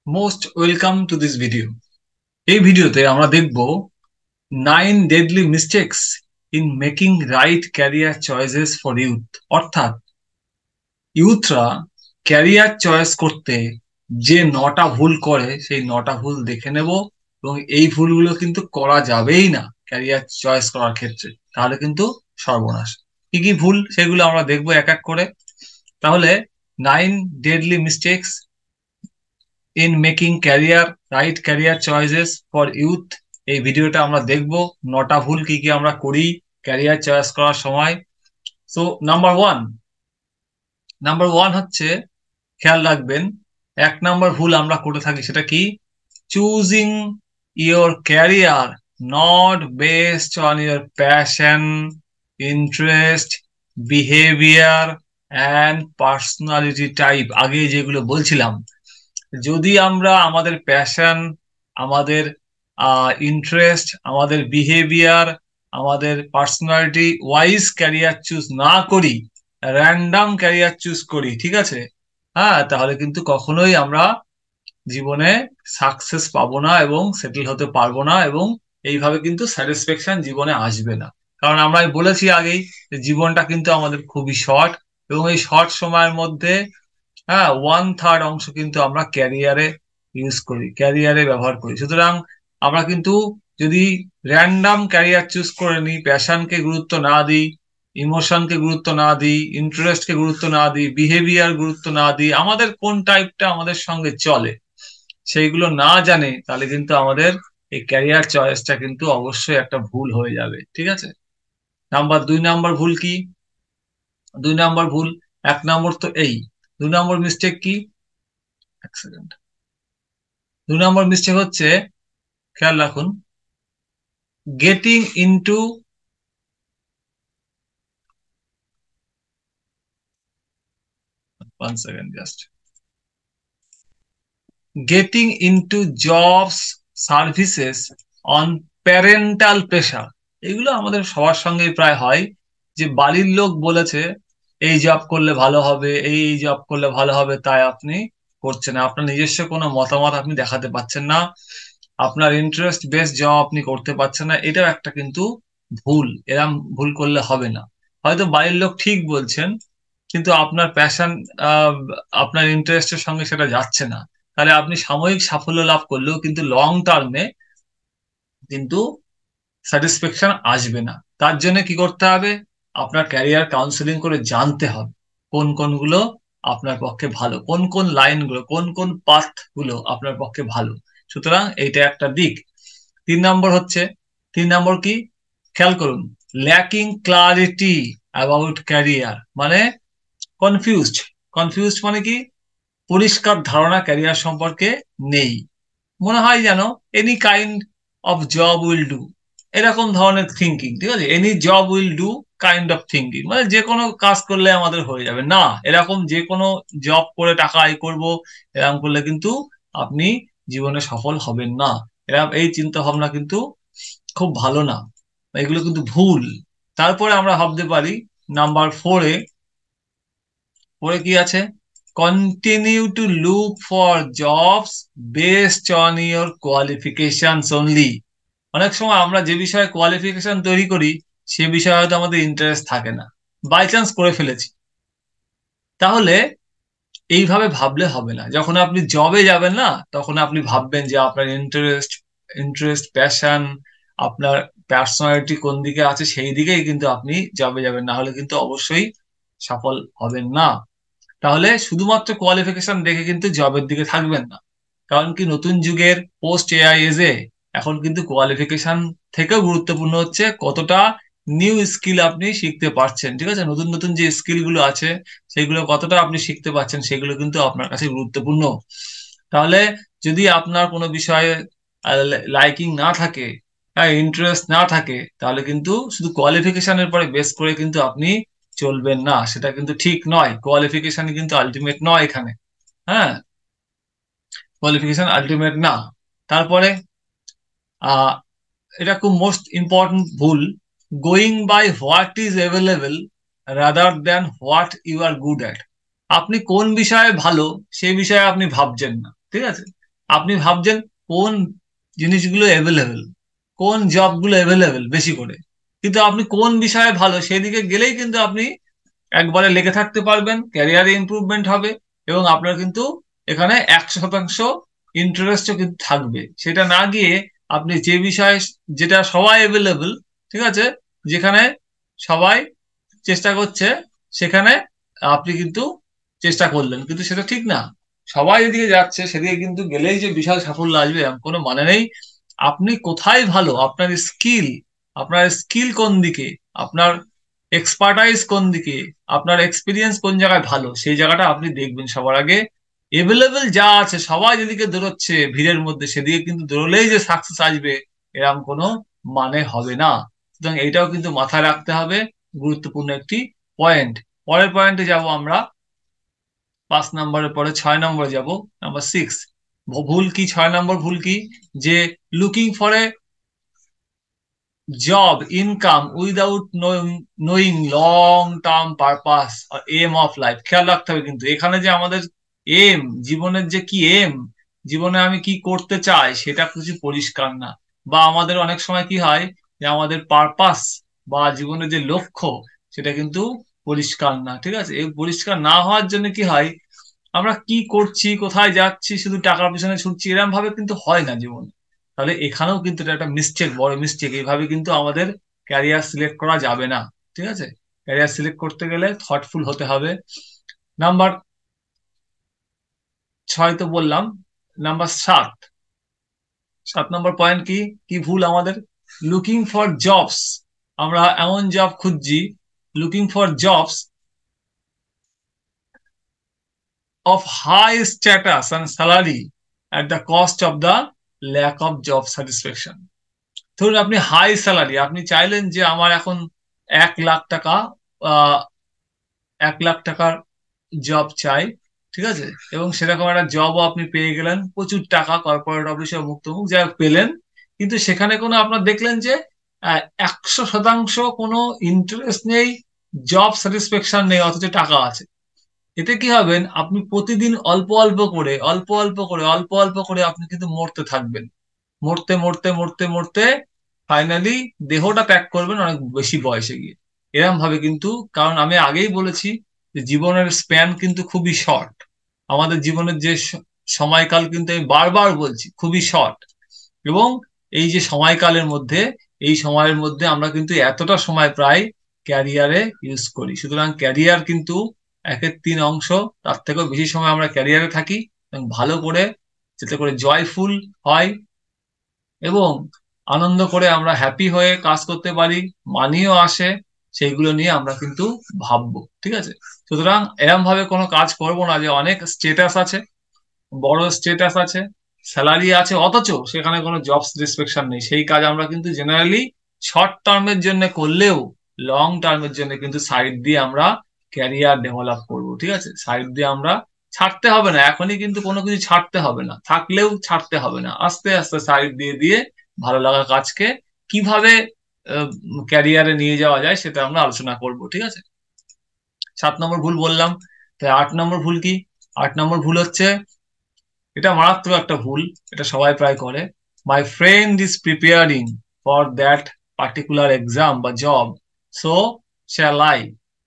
Most welcome to this video. এই ভিডিওতে আমরা দেখব 9 deadly mistakes in making right career choices for youth. অর্থাৎ ইউথরা ক্যারিয়ার চয়েস করতে যে 9টা ভুল করে সেই 9টা ভুল দেখে নেব, এবং এই ভুলগুলো কিন্তু করা যাবেই না ক্যারিয়ার চয়েস করার ক্ষেত্রে, তাহলে কিন্তু সর্বনাশ। কি কি ভুল সেগুলো আমরা দেখবো এক এক করে। তাহলে 9 deadly mistakes in making career right career choices for youth, এই ভিডিওটা আমরা দেখব 9টা ভুল কি কি আমরা করি ক্যারিয়ার চয়েস করার সময়। সো নাম্বার ওয়ান হচ্ছে, খেয়াল রাখবেন, 1 নম্বর ভুল আমরা করে থাকি, সেটা কি? Choosing your career not based on your passion, interest, behaviour and personality type. আগে যেগুলো বলছিলাম, যদি আমরা আমাদের প্যাশন, আমাদের ইন্টারেস্ট, আমাদের বিহেভিয়ার, আমাদের পার্সোনালিটি ওয়াইজ ক্যারিয়ার চুজ না করি, র্যান্ডম ক্যারিয়ার চুজ করি, ঠিক আছে, হ্যাঁ, তাহলে কিন্তু কখনোই আমরা জীবনে সাকসেস পাবো না এবং সেটেল হতে পারবো না, এবং এইভাবে কিন্তু স্যাটিসফ্যাকশন জীবনে আসবে না। কারণ আমরা বলেছি আগেই যে জীবনটা কিন্তু আমাদের খুবই শর্ট, এবং এই শর্ট সময়ের মধ্যে, হ্যাঁ, 1/3 অংশ কিন্তু আমরা ক্যারিয়ারে ইউজ করি, ক্যারিয়ারে ব্যবহার করি। সুতরাং আমরা কিন্তু যদি র্যান্ডম ক্যারিয়ার চুজ করে নিই, প্যাশনকে গুরুত্ব না দিই, ইমোশনকে গুরুত্ব না দিই, ইন্টারেস্টকে গুরুত্ব না দিই, বিহেভিয়ার গুরুত্ব না দিই, আমাদের কোন টাইপটা আমাদের সঙ্গে চলে সেইগুলো না জানে, তাহলে কিন্তু আমাদের এই ক্যারিয়ার চয়েসটা কিন্তু অবশ্যই একটা ভুল হয়ে যাবে, ঠিক আছে। 2 নম্বর ভুল কি? 2 নম্বর ভুল, 1 নম্বর তো এই, 2 নম্বর মিস্টেক কি? এক সেকেন্ড। 2 নম্বর মিস্টেক হচ্ছে, খেয়াল রাখুন, getting into, 1 second just, getting into jobs, services on parental pressure. এগুলো আমাদের সবার সঙ্গেই প্রায় হয়, যে বাড়ির লোক বলেছে এই জব করলে ভালো হবে, এই জব করলে ভালো হবে, তাই আপনি করছেন না, আপনার নিজস্ব কোনো মতামত আপনি দেখাতে পাচ্ছেন না, আপনার ইন্টারেস্ট বেসড জব আপনি করতে পারছেন না। এটাও একটা কিন্তু ভুল, এরম ভুল করলে হবে না। হয়তো বাড়ির লোক ঠিক বলছেন, কিন্তু আপনার প্যাশন, আপনার ইন্টারেস্টের সঙ্গে সেটা যাচ্ছে না, তাহলে আপনি সাময়িক সাফল্য লাভ করলেও কিন্তু লং টার্মে কিন্তু স্যাটিসফ্যাকশন আসবে না। তার জন্য কি করতে হবে? আপনার ক্যারিয়ার কাউন্সিলিং করে জানতে হবে কোন কোনগুলো আপনার পক্ষে ভালো, কোন কোন লাইনগুলো, কোন কোন পাথ গুলো আপনার পক্ষে ভালো। সুতরাং এইটা একটা দিক। 3 নম্বর হচ্ছে, 3 নম্বর কি? খেয়াল করুন, ল্যাকিং ক্লারিটি অ্যাবাউট ক্যারিয়ার, মানে কনফিউজড। কনফিউজড মানে কি? পরিষ্কার ধারণা ক্যারিয়ার সম্পর্কে নেই, মনে হয় যেন any kind of job will do, এরকম ধরনের থিঙ্কিং, ঠিক আছে, any job will do kind of thinking, মানে যে কোনো কাজ করলে আমাদের হয়ে যাবে না, এরকম যে কোনো জব করে টাকা আয় করব, এরকম করলে কিন্তু আপনি জীবনে সফল হবেন না। এরকম এই চিন্তা ভাবনা কিন্তু খুব ভালো না, এগুলো কিন্তু ভুল। তারপরে আমরা ভাবতে পারি নাম্বার 4-এ, পরে কি আছে? Continue to look for jobs based on your qualifications only. অনেক সময় আমরা যে বিষয়ে কোয়ালিফিকেশন তৈরি করি সে বিষয়ে হয়তো আমাদের ইন্টারেস্ট থাকে না, বাই চান্স করে ফেলেছি, তাহলে এইভাবে ভাবলে হবে না। যখন আপনি জবে যাবেন না, তখন আপনি ভাববেন যে আপনার ইন্টারেস্ট, প্যাশন, আপনার পার্সোনালিটি কোন দিকে আছে সেই দিকেই কিন্তু আপনি জবে যাবেন, না হলে কিন্তু অবশ্যই সফল হবেন না। তাহলে শুধুমাত্র কোয়ালিফিকেশন দেখে কিন্তু জবের দিকে থাকবেন না, কারণ কি নতুন যুগের পোস্ট এআই এজে এখন কিন্তু কোয়ালিফিকেশন থেকেও গুরুত্বপূর্ণ হচ্ছে কতটা নিউ স্কিল আপনি শিখতে পারছেন, ঠিক আছে, নতুন নতুন যে স্কিল গুলো আছে সেগুলো কতটা আপনি শিখতে পারছেন সেগুলো কিন্তু আপনার কাছে গুরুত্বপূর্ণ। তাহলে যদি আপনার কোনো বিষয়ে লাইকিং না থাকে, ইন্টারেস্ট না থাকে, তাহলে কিন্তু শুধু কোয়ালিফিকেশনের পরে বেস করে কিন্তু আপনি চলবেন না, সেটা কিন্তু ঠিক নয়। কোয়ালিফিকেশন কিন্তু আলটিমেট নয় এখানে, হ্যাঁ, কোয়ালিফিকেশন আলটিমেট না। তারপরে আহ এটা খুব মোস্ট ইম্পর্টেন্ট ভুল, going by what is available rather than what you are good at. আপনি কোন বিষয়ে ভালো সেই বিষয়ে আপনি ভাবছেন না, ঠিক আছে, আপনি ভাবছেন কোন জিনিসগুলো অ্যাভেলেবেল, কোন জবগুলো অ্যাভেলেবেল বেশি করে, কিন্তু আপনি কোন বিষয়ে ভালো সেদিকে গেলেই কিন্তু আপনি একবারে লেগে থাকতে পারবেন, ক্যারিয়ারে ইমপ্রুভমেন্ট হবে, এবং আপনার কিন্তু এখানে 100% ইন্টারেস্টও কিন্তু থাকবে। সেটা না গিয়ে আপনি যে বিষয়ে, যেটা সবাই অ্যাভেলেবেল, ঠিক আছে, যেখানে সবাই চেষ্টা করছে, সেখানে আপনি কিন্তু চেষ্টা করলেন, কিন্তু সেটা ঠিক না। সবাই যেদিকে যাচ্ছে সেদিকে কিন্তু গেলেই যে বিশাল সাফল্য আসবে এমন কোনো মানে নেই। আপনি কোথায় ভালো, আপনার স্কিল কোন দিকে, আপনার এক্সপার্টাইজ কোন দিকে, আপনার এক্সপিরিয়েন্স কোন জায়গায় ভালো, সেই জায়গাটা আপনি দেখবেন সবার আগে। এভেলেবেল যা আছে সবাই যেদিকে দৌড়চ্ছে ভিড়ের মধ্যে, সেদিকে কিন্তু দৌড়লেই যে সাকসেস আসবে এরকম কোনো মানে হবে না। সুতরাং এইটাও কিন্তু মাথায় রাখতে হবে, গুরুত্বপূর্ণ একটি পয়েন্ট। পরের পয়েন্টে যাব আমরা, 5 নম্বরের পরে 6 নম্বরে যাব, নাম্বার 6। ভুল কি, 6 নম্বর ভুল কি, যে looking for a job income without knowing long term purpose আর এম অফ লাইফ। খেয়াল রাখতে হবে কিন্তু এখানে যে আমাদের এম, জীবনের যে কি এম, জীবনে আমি কি করতে চাই সেটা কিছু পরিষ্কার না। বা আমাদের অনেক সময় কি হয় যে আমাদের পারপাস বা জীবনের যে লক্ষ্য সেটা কিন্তু পরিষ্কার না। ঠিক আছে, এই পরিষ্কার না হওয়ার জন্য কি হয়, আমরা কি করছি, কোথায় যাচ্ছি, শুধু টাকার পিছনে ছুটছি, এরকম ভাবে কিন্তু হয় না জীবন। তাহলে এখানেও কিন্তু এটা একটা মিস্টেক, বড় মিস্টেক। এইভাবে কিন্তু আমাদের ক্যারিয়ার সিলেক্ট করা যাবে না। ঠিক আছে, ক্যারিয়ার সিলেক্ট করতে গেলে থটফুল হতে হবে। নাম্বার 6 তো বললাম। নাম্বার 7, 7 নম্বর পয়েন্ট কি, কি ভুল আমাদের, লুকিং ফর জবস। আমরা এমন জব খুঁজছি, looking for jobs of high status and salary at the cost of the lack of job satisfaction. ধরুন আপনি হাই স্যালারি, আপনি চাইলেন যে আমার এখন 1 লাখ টাকা, আহ 1 লাখ টাকার জব চাই, ঠিক আছে, এবং সেরকম একটা জবও আপনি পেয়ে গেলেন, প্রচুর টাকা, কর্পোরেট অফিসে মুক্তমুখ যা পেলেন, কিন্তু সেখানে কোনো আপনার দেখলেন যে 100% কোনো ইন্টারেস্ট নেই, জব স্যাটিসফ্যাকশন নেই, অথচ টাকা আছে। এতে কি হবেন, আপনি প্রতিদিন অল্প অল্প করে, অল্প অল্প করে, অল্প অল্প করে আপনি কিন্তু মরতে থাকবেন, মরতে মরতে মরতে মরতে ফাইনালি দেহটা ত্যাগ করবেন অনেক বেশি বয়সে গিয়ে। এরম ভাবে কিন্তু, কারণ আমি আগেই বলেছি যে জীবনের স্প্যান কিন্তু খুবই শর্ট। আমাদের জীবনের যে সময়কাল কিন্তু, আমি বারবার বলছি, খুবই শর্ট। এবং এই যে সময়কালের মধ্যে, এই সময়ের মধ্যে আমরা কিন্তু এতটা সময় প্রায় ক্যারিয়ারে ইউজ করি। সুতরাং ক্যারিয়ার কিন্তু 1-3 অংশ, তার থেকেও বেশি সময় আমরা ক্যারিয়ারে থাকি, এবং ভালো করে, যাতে করে জয়ফুল হয় এবং আনন্দ করে আমরা হ্যাপি হয়ে কাজ করতে পারি, মানিও আসে, সেইগুলো নিয়ে আমরা কিন্তু ভাববো। ঠিক আছে, সুতরাং এরম ভাবে কোনো কাজ করব না যে অনেক স্টেটাস আছে, বড় স্টেটাস আছে, স্যালারি আছে, অথচ সেখানে কোনো জব স্যাটিসফ্যাকশন নেই। সেই কাজ আমরা কিন্তু জেনারেলি শর্ট টার্মের জন্য করলেও লং টার্মের জন্য কিন্তু সাইড দিয়ে আমরা ক্যারিয়ার ডেভেলপ করব। ঠিক আছে, সাইড দিয়ে আমরা, ছাড়তে হবে না এখনই, কিন্তু কোনো কিছু ছাড়তে হবে না, থাকলেও ছাড়তে হবে না, আস্তে আস্তে সাইড দিয়ে দিয়ে ভালো লাগা কাজকে কিভাবে ক্যারিয়ারে নিয়ে যাওয়া যায় সেটা আমরা আলোচনা করব। ঠিক আছে, 7 নম্বর ভুল বললাম। তাই 8 নম্বর ভুল কি, 8 নম্বর ভুল হচ্ছে, এটা মারাত্মক একটা ভুল, এটা সবাই প্রায় করে, my friend is preparing for that particular exam বা job, so shall I,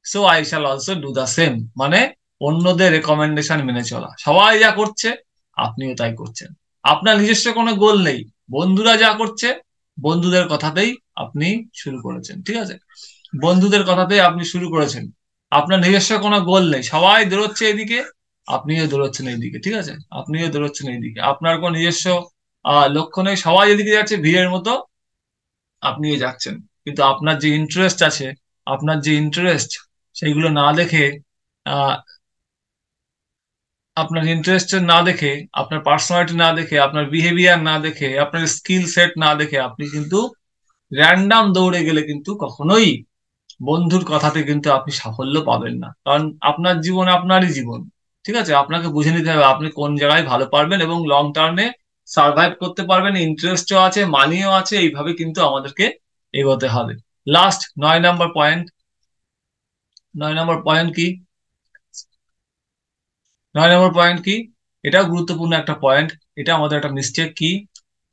so I shall also do the same. মানে অন্যদের রেকমেন্ডেশন মেনে চলা, সবাই যা করছে আপনিও তাই করছেন, আপনার নিজস্ব কোনো গোল নেই, বন্ধুরা যা করছে বন্ধুদের কথাতেই আপনি শুরু করেছেন। ঠিক আছে, বন্ধুদের কথাতেই আপনি শুরু করেছেন, আপনার নিজস্ব কোনো গোল নেই, সবাই দৌড়চ্ছে এদিকে, আপনিও দৌড়চ্ছেন এইদিকে। ঠিক আছে, আপনিও দৌড়চ্ছেন এইদিকে, আপনার কোনো নিজস্ব লক্ষ্য নেই, সবাই এদিকে যাচ্ছে ভিড়ের মতো, আপনিও যাচ্ছেন। কিন্তু আপনার যে ইন্টারেস্ট আছে, আপনার যে ইন্টারেস্ট, সেইগুলো না দেখে, আহ আপনার ইন্টারেস্ট না দেখে, আপনার পার্সোনালিটি না দেখে, আপনার বিহেভিয়ার না দেখে, আপনার স্কিল সেট না দেখে আপনি কিন্তু র্যান্ডাম দৌড়ে গেলে কিন্তু কখনোই বন্ধুর কথাতে কিন্তু আপনি সাফল্য পাবেন না। কারণ আপনার জীবন আপনারই জীবন। ঠিক আছে, আপনাকে বুঝে নিতে হবে আপনি কোন জায়গায় ভালো পারবেন এবং লং টার্মে সার্ভাইভ করতে পারবেন, ইন্টারেস্টও আছে, মানিও আছে, এইভাবে কিন্তু আমাদেরকে এগোতে হবে। লাস্ট 9 নম্বর পয়েন্ট, 9 নম্বর পয়েন্ট কি, 9 নম্বর পয়েন্ট কি, এটাও গুরুত্বপূর্ণ একটা পয়েন্ট, এটা আমাদের একটা মিস্টেক। কি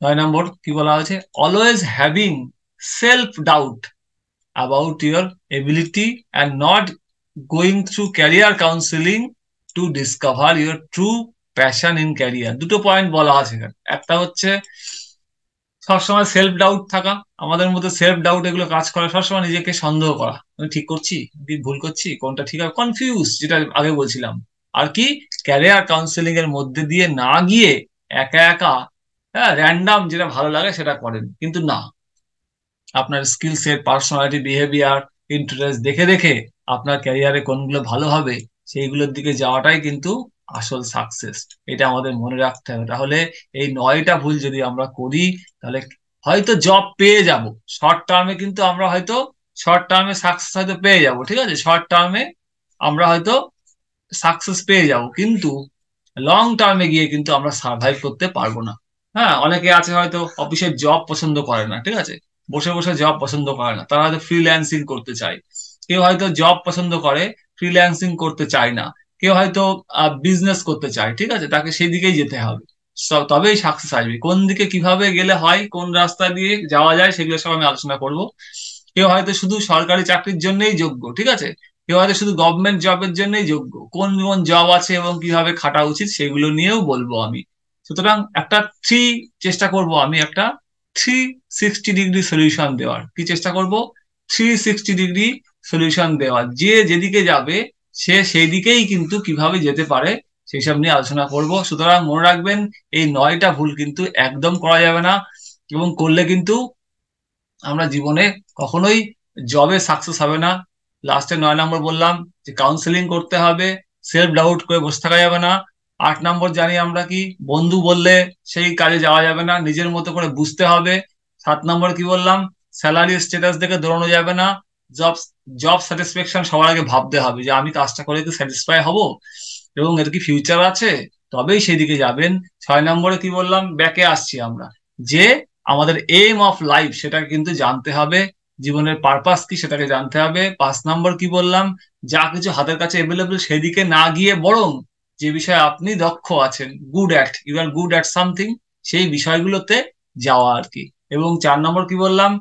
9 নম্বর কি বলা হয়েছে? Always having self doubt about your ability and not going through career counseling to discover your true passion in career। দুটো পয়েন্ট বলা আছে এখানে। একটা হচ্ছে সবসময় সেলফ ডাউট থাকা, আমাদের মধ্যে সেলফ ডাউট এগুলো কাজ করে, সবসময় নিজেকে সন্দেহ করা, আমি ঠিক করছি কি ভুল করছি, কোনটা ঠিক আছে, কনফিউজ, যেটা আগে বলছিলাম। আর কি ক্যারিয়ার কাউন্সেলিং এর মধ্যে দিয়ে না গিয়ে একা একা, হ্যাঁ, র্যান্ডাম যেটা ভালো লাগে সেটা করেন, কিন্তু না, আপনার skill set, personality, behaviour, interest দেখে দেখে আপনার ক্যারিয়ারে কোনগুলো ভালো হবে সেইগুলোর দিকে যাওয়াটাই কিন্তু আসল সাকসেস। এটা আমাদের মনে রাখতে হবে। তাহলে এই 9টা ভুল যদি আমরা করি, তাহলে হয়তো জব পেয়ে যাব শর্ট টার্মে, কিন্তু আমরা হয়তো শর্ট টার্মে সাকসেস হয়তো পেয়ে যাব, ঠিক আছে, শর্ট টার্মে আমরা হয়তো সাকসেস পেয়ে যাব, কিন্তু লং টার্মে গিয়ে কিন্তু আমরা সার্ভাইভ করতে পারবো না। হ্যাঁ, অনেকে আছে হয়তো অফিসের জব পছন্দ করে না, ঠিক আছে, বসে বসে জব পছন্দ করে না, তারা হয়তো ফ্রিল্যান্সিং করতে চায়। কেউ হয়তো জব পছন্দ করে, ফ্রিল্যান্সিং করতে চায় না। কেউ হয়তো বিজনেস করতে চায়, ঠিক আছে, তাকে সেই দিকেই যেতে হবে, তবেই সাকসেস আসবে। কোন দিকে কিভাবে গেলে হয়, কোন রাস্তা দিয়ে যাওয়া যায়, সেগুলো সব আমি আলোচনা করব। কেউ হয়তো শুধু সরকারি চাকরির জন্যই যোগ্য, ঠিক আছে, কেউ হয়তো শুধু গভর্নমেন্ট জবের জন্যই যোগ্য, কোন কোন জব আছে এবং কিভাবে খাটা উচিত সেগুলো নিয়েও বলবো আমি। সুতরাং একটা থ্রি চেষ্টা করব আমি, একটা 360 ডিগ্রি সলিউশন দেওয়ার। কি চেষ্টা করব? 360 ডিগ্রি সলিউশন দেওয়ার, যে যেদিকে যাবে সে সেই দিকেই কিন্তু কিভাবে যেতে পারে সেই সব নিয়ে আলোচনা করব। সুতরাং মনে রাখবেন, এই 9টা ভুল কিন্তু একদম করা যাবে না, এবং করলে কিন্তু আমরা জীবনে কখনোই জবে সাকসেস হবে না। লাস্টে 9 নম্বর বললাম যে কাউন্সেলিং করতে হবে, সেলফ ডাউট করে বসে থাকা যাবে না। 8 নম্বর জানি আমরা কি, বন্ধু বললে সেই কাজে যাওয়া যাবে না, নিজের মতো করে বুঝতে হবে। 7 নম্বর কি বললাম? স্যালারি স্ট্যাটাস দেখে দৌড়ানো যাবে না। জব জব স্যাটিসফ্যাকশন সবার আগে ভাবতে হবে যে আমি কাজটা করে কি স্যাটিসফাই হব এবং এর কি ফিউচার আছে, তবেই সেদিকে যাবেন। 6 নম্বরে কি বললাম? ব্যাকে আসছি আমরা, যে আমাদের এইম অফ লাইফ সেটাকে কিন্তু জানতে হবে, জীবনের পারপাস কি সেটাকে জানতে হবে। 5 নম্বর কি বললাম? যা কিছু হাতের কাছে অ্যাভেলেবল সেদিকে না গিয়ে বরং যে বিষয়ে আপনি দক্ষ আছেন, you are good at something, সেই বিষয়গুলোতে যাওয়া আর কি। এবং 4 নম্বর কি বললাম?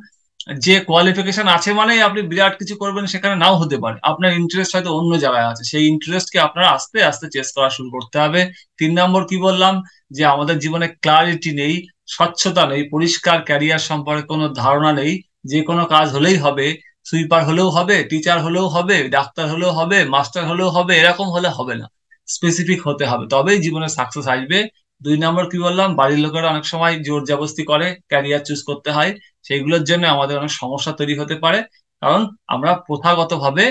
যে কোয়ালিফিকেশন আছে মানে আপনি বিরাট কিছু করবেন সেখানে নাও হতে পারে, আপনার ইন্টারেস্ট হয়তো অন্য জায়গায় আছে, সেই ইন্টারেস্টকে আপনার আস্তে আস্তে চেস করা শুরু করতে হবে। 3 নম্বর কি বললাম? যে আমাদের জীবনে ক্লারিটি নেই, স্বচ্ছতা নেই, পরিষ্কার ক্যারিয়ার সম্পর্কে কোনো ধারণা নেই, যে কোনো কাজ হলেই হবে, সুইপার হলেও হবে, টিচার হলেও হবে, ডাক্তার হলেও হবে, মাস্টার হলেও হবে, এরকম হলে হবে না, স্পেসিফিক হতে হবে, তবেই জীবনে সাকসেস আসবে। 2 নম্বর কি বললাম? বাড়ির লোকেরা অনেক সময় জোর জবরদস্তি করে ক্যারিয়ার চুজ করতে হয়, সেইগুলোর জন্য আমাদের অনেক সমস্যা তৈরি হতে পারে, কারণ আমরা প্রথাগত ভাবে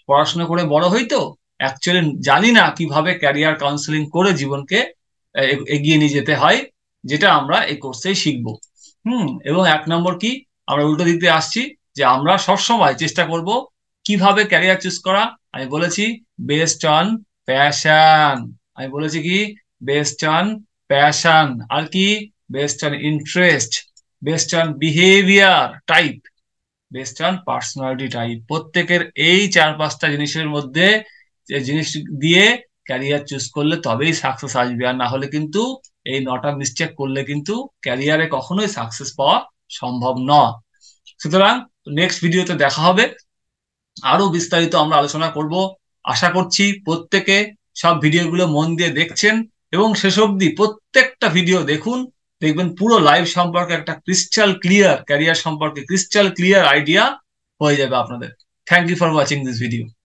পড়াশোনা করে বড় হই, তো অ্যাকচুয়ালি জানি না কিভাবে ক্যারিয়ার কাউন্সেলিং করে জীবনকে এগিয়ে নিয়ে যেতে হয়, যেটা আমরা এই কোর্সেই শিখবো। এবং 1 নম্বর কি, আমরা উল্টো দিক দিয়ে আসছি, যে আমরা সব সময় চেষ্টা করব কিভাবে ক্যারিয়ার চুজ করা। আমি বলেছি বেসড অন প্যাশন, আমি বলেছি কি বেসড অন প্যাশন, আর কি based on interest, based on behaviour type, based on personality type. প্রত্যেকের এই 4-5টা জিনিসের মধ্যে যে জিনিস দিয়ে ক্যারিয়ার চুজ করলে তবেই সাকসেস আসবে, আর না হলে কিন্তু এই 9টা মিস্টেক করলে কিন্তু ক্যারিয়ারে কখনোই সাকসেস পাওয়া সম্ভব নয়। সুতরাং নেক্সট ভিডিওতে দেখা হবে, আরো বিস্তারিত আমরা আলোচনা করব। আশা করছি প্রত্যেকে সব ভিডিওগুলো মন দিয়ে দেখছেন এবং শেষ অবধি প্রত্যেকটা ভিডিও দেখুন, দেখবেন পুরো লাইফ সম্পর্কে একটা ক্রিস্টাল ক্লিয়ার, ক্যারিয়ার সম্পর্কে ক্রিস্টাল ক্লিয়ার আইডিয়া হয়ে যাবে আপনাদের। Thank you for watching this video.